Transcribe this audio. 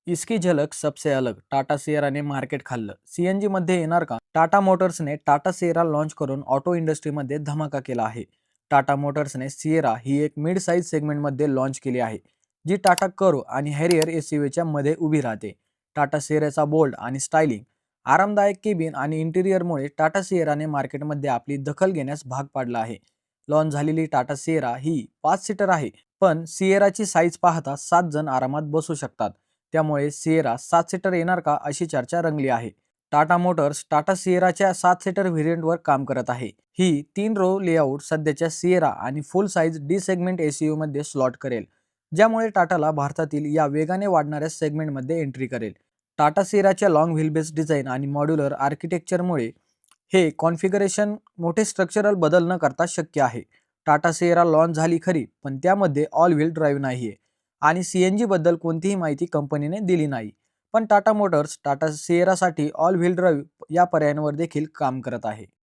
इसकी झलक सबसे अलग टाटा सियराने मार्केट खाल्लं. सीएनजी मध्ये येणार का? टाटा मोटर्सने टाटा सियरा लॉन्च करून ऑटो इंडस्ट्रीमध्ये धमाका केला आहे. टाटा मोटर्सने सियरा ही एक मिड साईज सेगमेंटमध्ये लॉन्च केली आहे, जी टाटा कर्व आणि हॅरियर एसयूव्हीच्या मध्ये उभी राहते. टाटा सियराचा बोल्ड आणि स्टायलिंग, आरामदायक केबिन आणि इंटिरियरमुळे टाटा सियराने मार्केटमध्ये आपली दखल घेण्यास भाग पाडला आहे. लॉन्च झालेली टाटा सियरा ही 5 सीटर आहे, पण सियराची साईज पाहता 7 जण आरामात बसू शकतात. त्यामुळे सियरा 7 सीटर येणार का अशी चर्चा रंगली आहे. टाटा मोटर्स टाटा सियराच्या 7 सीटर व्हेरियंटवर काम करत आहे. ही 3 रो लेआउट सध्याच्या सियरा आणि फुल साईज डी सेगमेंट एसयूव्ही मध्ये स्लॉट करेल, ज्यामुळे टाटाला भारतातील या वेगाने वाढणाऱ्या सेगमेंटमध्ये एंट्री करेल. टाटा सियराच्या लॉंग व्हीलबेस डिझाईन आणि मॉड्युलर आर्किटेक्चरमुळे हे कॉन्फिगरेशन मोठे स्ट्रक्चरल बदल न करता शक्य आहे. टाटा सियरा लॉन्च झाली खरी, पण त्यामध्ये ऑल व्हील ड्राईव्ह नाहीये आणि सीएनजी बद्दल कोणतीही माहिती कंपनीने दिली नाही. पण टाटा मोटर्स टाटा सियरासाठी ऑल व्हील ड्राईव्ह या पर्यायांवर देखील काम करत आहे.